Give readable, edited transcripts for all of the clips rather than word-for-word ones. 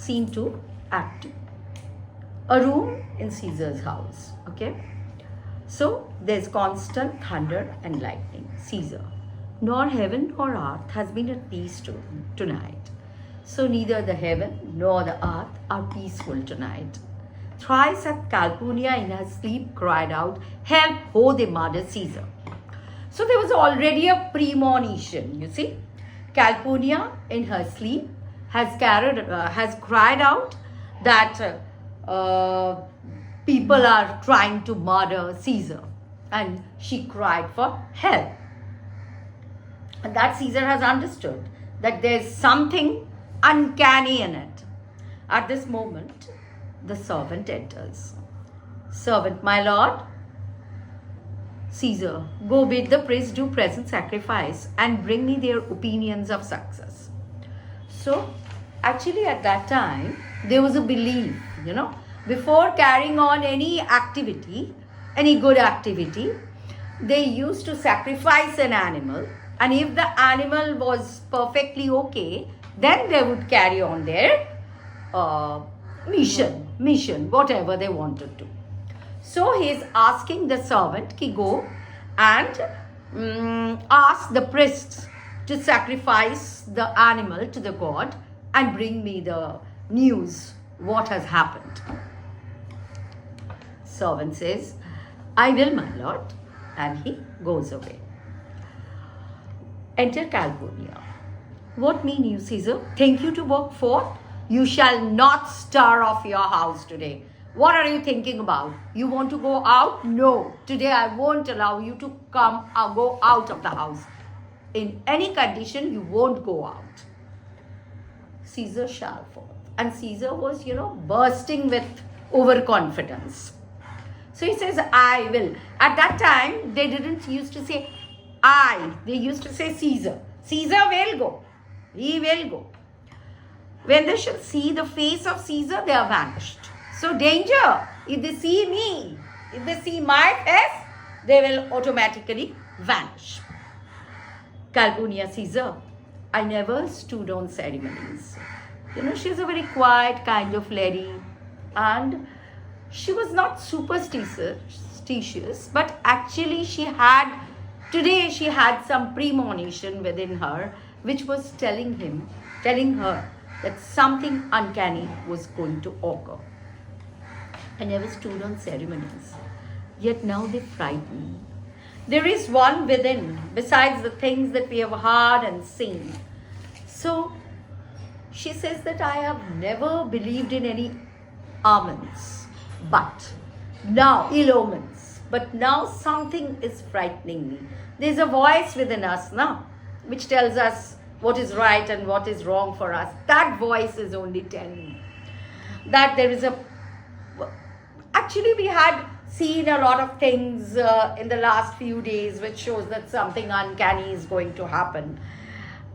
Scene 2, Act 2. A room in Caesar's house. Okay. So there's constant thunder and lightning. Caesar. Nor heaven nor earth has been at peace tonight. So neither the heaven nor the earth are peaceful tonight. Thrice hath Calpurnia in her sleep cried out, help, ho, they murder Caesar. So there was already a premonition, you see. Calpurnia in her sleep has cried out that people are trying to murder Caesar, and she cried for help. And that Caesar has understood that there's something uncanny in it. At this moment, the servant enters. Servant, my lord. Caesar, go bid the priest do present sacrifice and bring me their opinions of success. So, actually at that time, there was a belief, before carrying on any activity, any good activity, they used to sacrifice an animal, and if the animal was perfectly okay, then they would carry on their mission, whatever they wanted to. So he is asking the servant to go and ask the priest to sacrifice the animal to the god and bring me the news, what has happened. Servant says, I will, my lord, and he goes away. Enter Calpurnia. What mean you, Caesar? Think you to work forth? You shall not stir off your house today. What are you thinking about? You want to go out? No. Today I won't allow you to come or go out of the house. In any condition, you won't go out. Caesar shall forth. And Caesar was, bursting with overconfidence. So he says, I will. At that time, they didn't used to say I. They used to say Caesar. Caesar will go. He will go. When they shall see the face of Caesar, they are vanished. So danger. If they see me, if they see my face, they will automatically vanish. Calpurnia, Caesar, I never stood on ceremonies. She's a very quiet kind of lady, and she was not superstitious, but actually today she had some premonition within her, which was telling her that something uncanny was going to occur. I never stood on ceremonies, yet now they frighten me. There is one within, besides the things that we have heard and seen. So, she says that I have never believed in any omens, but now, ill omens, but now something is frightening me. There's a voice within us now, which tells us what is right and what is wrong for us. That voice is only telling me that there is actually we had seen a lot of things in the last few days which shows that something uncanny is going to happen,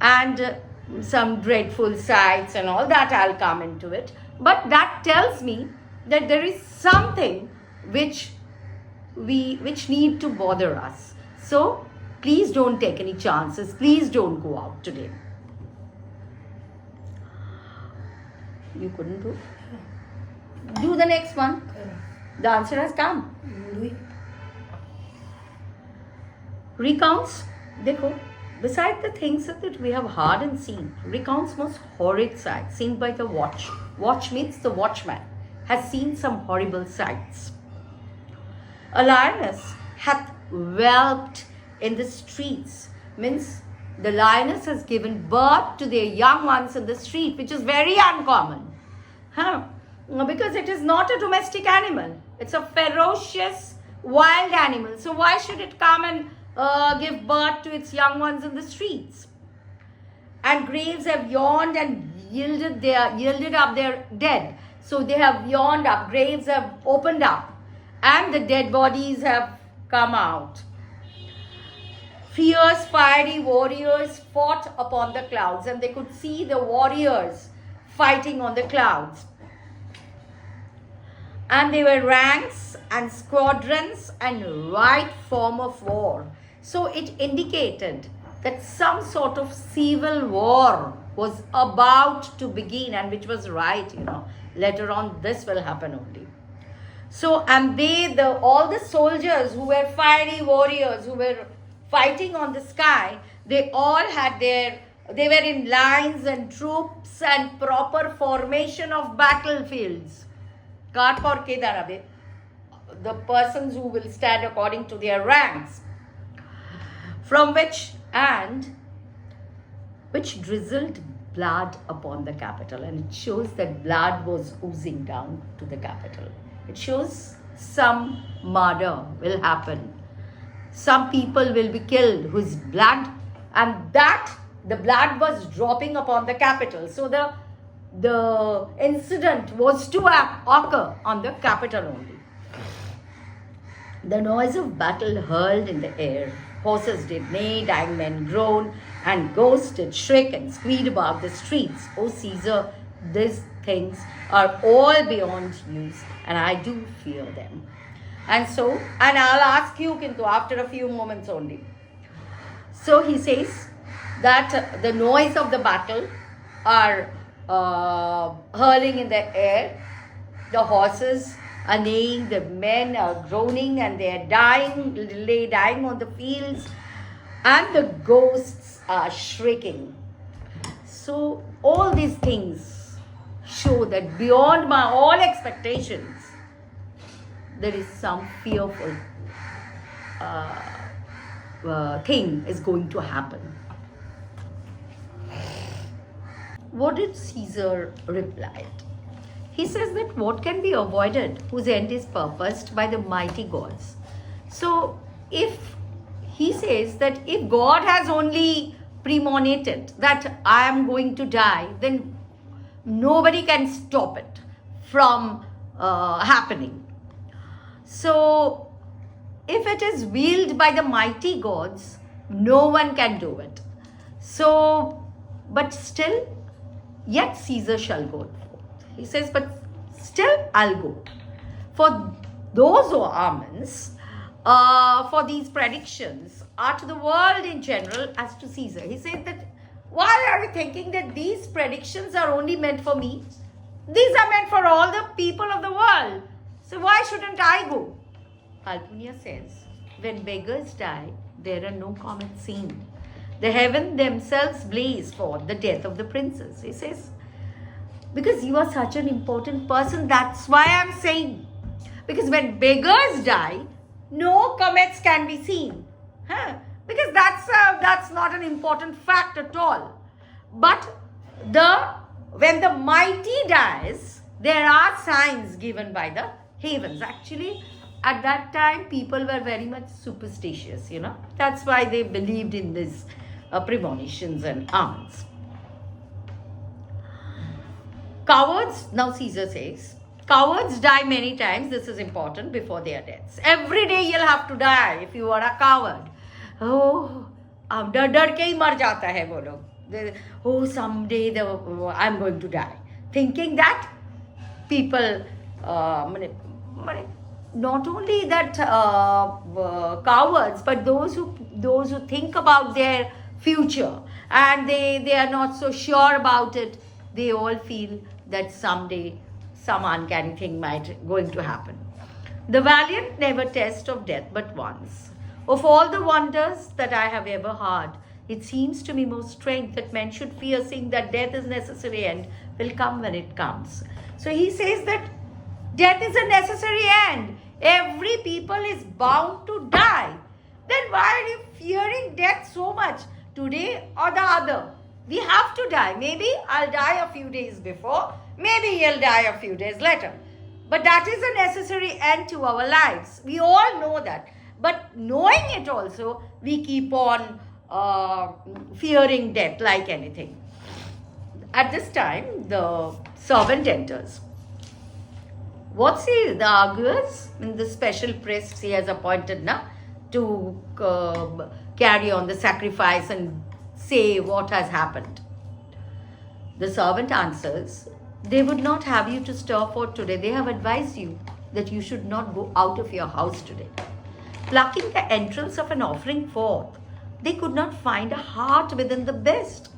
and some dreadful sights and all that. I'll come into it, but that tells me that there is something which need to bother us. So please don't take any chances. Please don't go out today. You couldn't do? Do the next one. The answer has come. Recounts, देखो, beside the things that we have heard and seen, recounts most horrid sights seen by the watch. Watch means the watchman has seen some horrible sights. A lioness hath whelped in the streets, means the lioness has given birth to their young ones in the street, which is very uncommon. Because it is not a domestic animal. It's a ferocious wild animal. So why should it come and give birth to its young ones in the streets? And graves have yawned and yielded up their dead. So they have yawned up, graves have opened up, and the dead bodies have come out. Fierce, fiery warriors fought upon the clouds, and they could see the warriors fighting on the clouds. And they were ranks and squadrons and right form of war. So it indicated that some sort of civil war was about to begin, and which was right, later on this will happen only. So, and all the soldiers who were fiery warriors who were fighting on the sky, they all had they were in lines and troops and proper formation of battlefields. The persons who will stand according to their ranks, from which drizzled blood upon the capital, and it shows that blood was oozing down to the capital. It shows some murder will happen. Some people will be killed whose blood, and that the blood was dropping upon the capital. So the incident was to occur on the capital only. The noise of battle hurled in the air. Horses did neigh, dying men groan, and ghosts did shriek and squeal about the streets. O Caesar, these things are all beyond use, and I do fear them. And I'll ask you, Kintu, after a few moments only. So he says that the noise of the battle are hurling in the air. The horses are neighing, the men are groaning, and they are dying on the fields, and the ghosts are shrieking. So all these things show that beyond my all expectations, there is some fearful thing is going to happen. What did Caesar reply? He says that what can be avoided whose end is purposed by the mighty gods. So if he says that if God has only premonited that I am going to die, then nobody can stop it from happening. So if it is willed by the mighty gods, no one can do it. So, but still, yet Caesar shall go. He says, but still I'll go. For those omens, for these predictions are to the world in general as to Caesar. He says that, why are you thinking that these predictions are only meant for me? These are meant for all the people of the world. So why shouldn't I go? Alpunia says, when beggars die, there are no comets seen. The heaven themselves blaze for the death of the princes. He says, because you are such an important person, that's why I'm saying. Because when beggars die, no comets can be seen. Because that's not an important fact at all. But when the mighty dies, there are signs given by the heavens. Actually, at that time, people were very much superstitious, That's why they believed in these premonitions and omens. Cowards, now Caesar says, cowards die many times, this is important, before their deaths. Every day you'll have to die if you are a coward. Oh, डर के ही मर जाता है वो लोग. Oh, someday I'm going to die. Thinking that people, not only that cowards, but those who think about their future and they are not so sure about it, they all feel that someday some uncanny thing going to happen. The valiant never test of death but once. Of all the wonders that I have ever heard, it seems to me most strange that men should fear, seeing that death is necessary end will come when it comes. So he says that death is a necessary end. Every people is bound to die. Then why are you fearing death so much? Today or the other? We have to die. Maybe I'll die a few days before. Maybe you'll die a few days later. But that is a necessary end to our lives. We all know that. But knowing it also, we keep on fearing death like anything. At this time, the servant enters. What's he? The arguers in the special priests he has appointed now to carry on the sacrifice and say what has happened. The servant answers, they would not have you to stir for today. They have advised you that you should not go out of your house today. Plucking the entrails of an offering forth, they could not find a heart within the breast.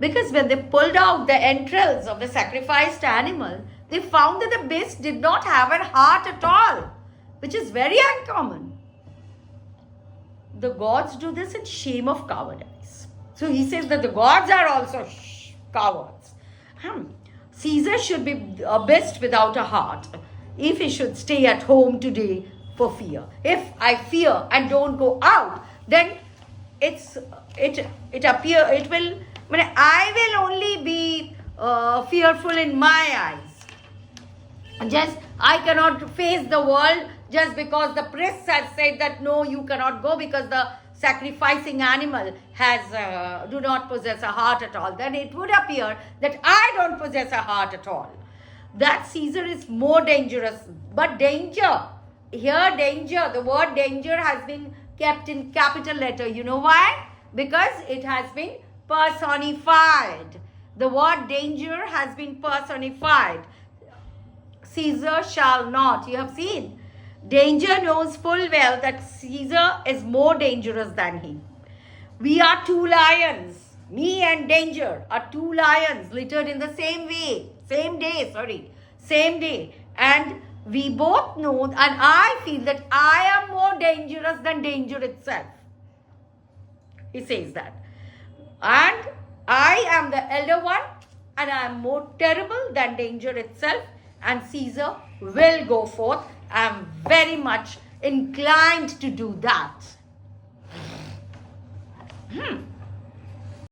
Because when they pulled out the entrails of the sacrificed animal, they found that the beast did not have a heart at all, which is very uncommon. The gods do this in shame of cowardice. So he says that the gods are also cowards. Caesar should be a beast without a heart if he should stay at home today for fear. If I fear and don't go out, then I will only be fearful in my eyes. Just I cannot face the world just because the priest has said that no, you cannot go because the sacrificing animal has do not possess a heart at all. Then it would appear that I don't possess a heart at all. That Caesar is more dangerous. But danger, here danger, the word danger has been kept in capital letter. You know why? Because it has been personified. The word danger has been personified. Caesar shall not. You have seen. Danger knows full well that Caesar is more dangerous than he. We are two lions. Me and Danger are two lions littered in the same day. And we both know, and I feel that I am more dangerous than danger itself. He says that. And I am the elder one, and I am more terrible than danger itself. And Caesar will go forth. I am very much inclined to do that.